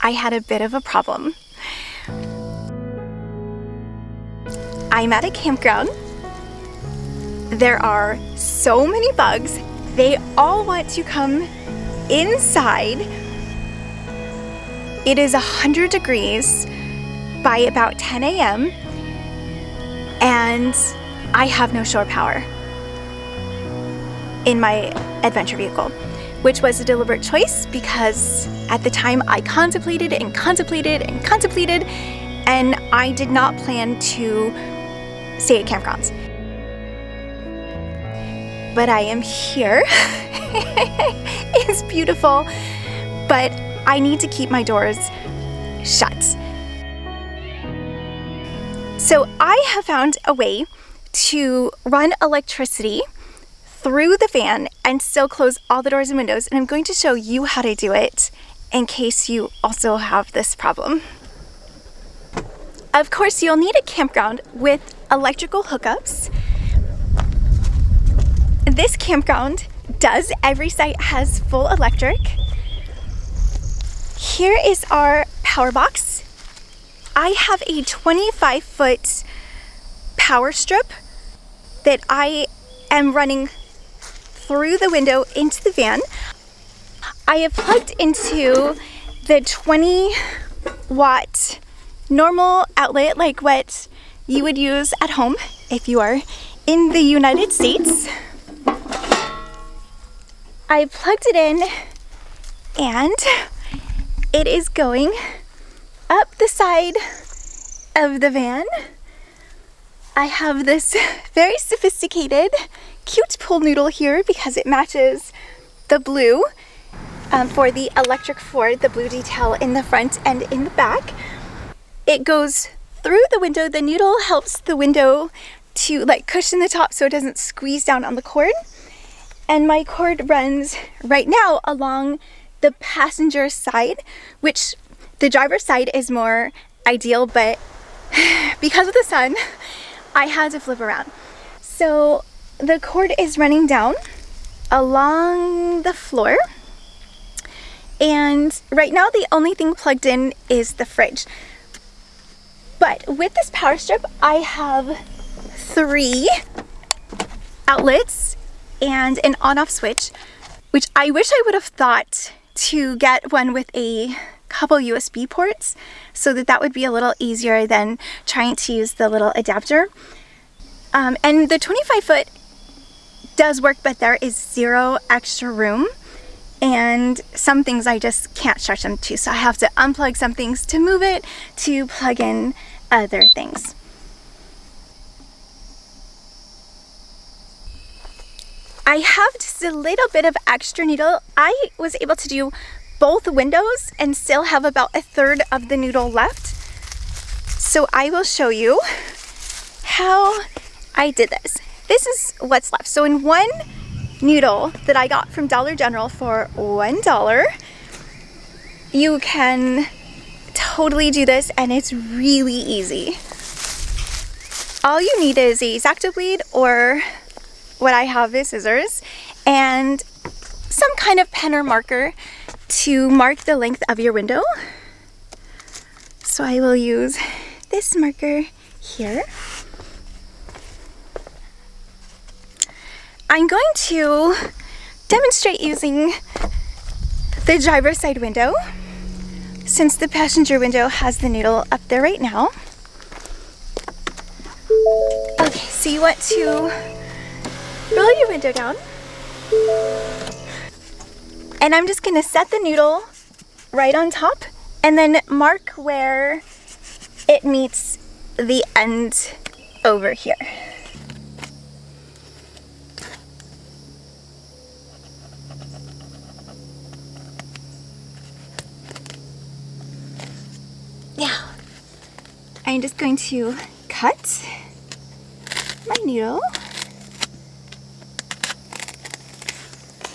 I had a bit of a problem. I'm at a campground. There are so many bugs. They all want to come inside. It is 100 degrees by about 10 a.m. and I have no shore power in my adventure vehicle, which was a deliberate choice because at the time I contemplated and I did not plan to stay at campgrounds. But I am here. It's beautiful, but I need to keep my doors shut. So I have found a way to run electricity through the van and still close all the doors and windows, and I'm going to show you how to do it in case you also have this problem. Of course, you'll need a campground with electrical hookups. This campground does. Every site has full electric. Here is our power box. I have a 25-foot power strip that I am running through the window into the van. I have plugged into the 20-watt normal outlet, like what you would use at home if you are in the United States. I plugged it in and it is going up the side of the van. I have this very sophisticated, cute pool noodle here because it matches the blue for the electric Ford, the blue detail in the front and in the back. It goes through the window. The noodle helps the window to like cushion the top so it doesn't squeeze down on the cord. And my cord runs right now along the passenger side, which the driver's side is more ideal, but because of the sun, I had to flip around. So the cord is running down along the floor. And right now the only thing plugged in is the fridge. But with this power strip, I have 3 outlets and an on-off switch, which I wish I would have thought to get one with a couple USB ports so that would be a little easier than trying to use the little adapter. And the 25-foot does work, but there is 0 extra room. And some things I just can't stretch them to, so I have to unplug some things to move it to plug in other things. I have just a little bit of extra noodle. I was able to do both windows and still have about 1/3 of the noodle left. So I will show you how I did this. This is what's left. So in one noodle that I got from Dollar General for $1, you can totally do this and it's really easy. All you need is a X-Acto blade, or what I have is scissors, and some kind of pen or marker to mark the length of your window. So I will use this marker here. I'm going to demonstrate using the driver's side window since the passenger window has the noodle up there right now. Okay, so you want to roll your window down. And I'm just going to set the noodle right on top and then mark where it meets the end over here. Now, I'm just going to cut my noodle.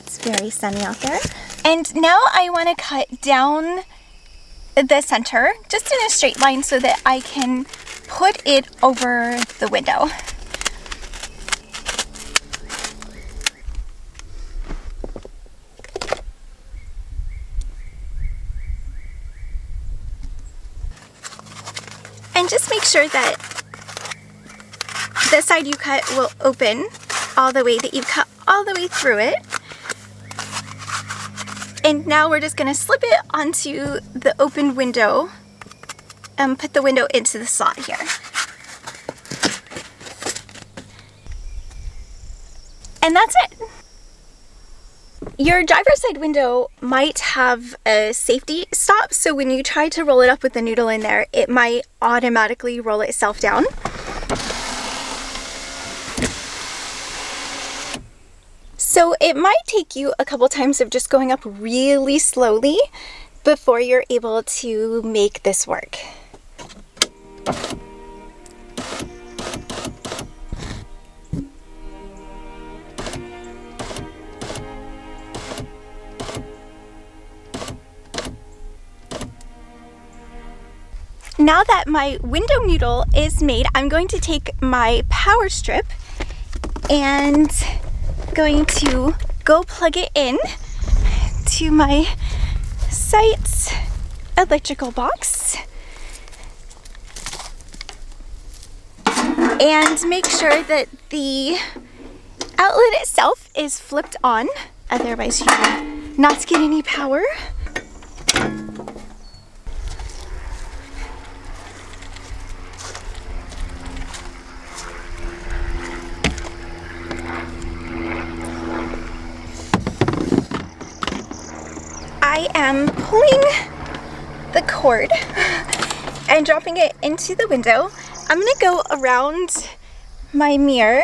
It's very sunny out there. And now I want to cut down the center, just in a straight line so that I can put it over the window. And just make sure that the side you cut will open all the way, that you've cut all the way through it. And now we're just going to slip it onto the open window and put the window into the slot here. And that's it. Your driver's side window might have a safety stop, so when you try to roll it up with the noodle in there, it might automatically roll itself down. So it might take you a couple times of just going up really slowly before you're able to make this work. Now that my window noodle is made, I'm going to take my power strip and going to go plug it in to my site's electrical box and make sure that the outlet itself is flipped on, otherwise you will not get any power. I am pulling the cord and dropping it into the window. I'm going to go around my mirror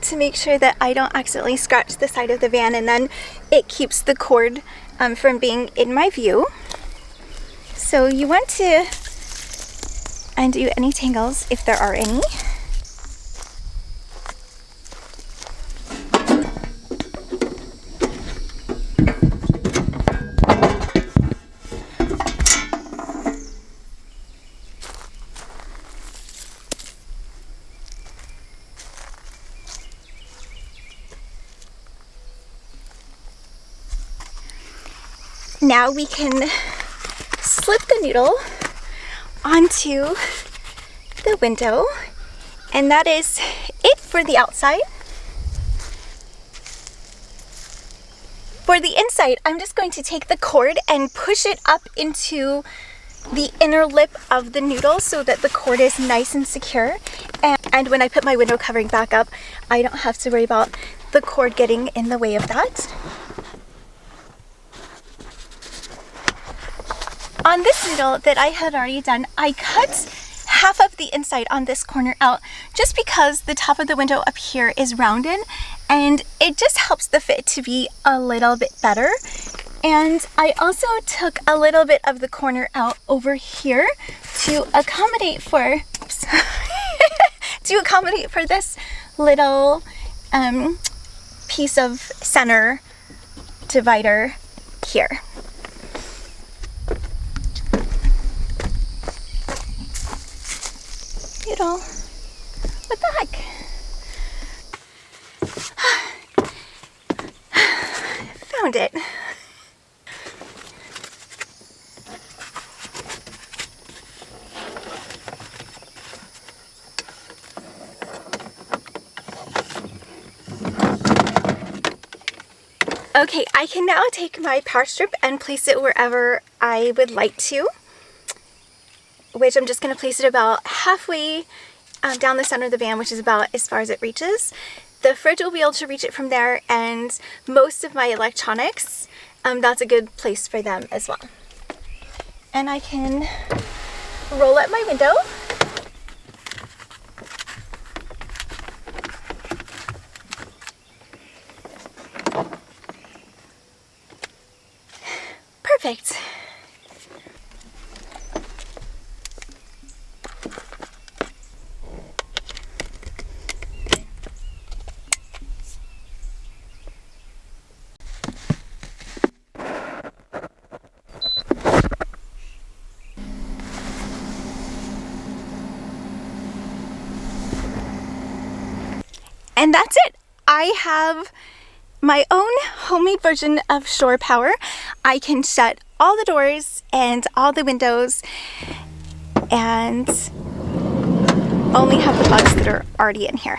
to make sure that I don't accidentally scratch the side of the van, and then it keeps the cord from being in my view. So you want to undo any tangles if there are any. Now we can slip the noodle onto the window, and that is it for the outside. For the inside, I'm just going to take the cord and push it up into the inner lip of the noodle so that the cord is nice and secure. And when I put my window covering back up, I don't have to worry about the cord getting in the way of that. On this noodle that I had already done, I cut half of the inside on this corner out just because the top of the window up here is rounded and it just helps the fit to be a little bit better. And I also took a little bit of the corner out over here to accommodate for to accommodate for this little piece of center divider here. Noodle, what the heck? Found it. Okay, I can now take my power strip and place it wherever I would like to, which I'm just going to place it about halfway down the center of the van, which is about as far as it reaches. The fridge will be able to reach it from there, and most of my electronics, that's a good place for them as well. And I can roll up my window. Perfect. And that's it. I have my own homemade version of shore power. I can shut all the doors and all the windows, and only have the bugs that are already in here.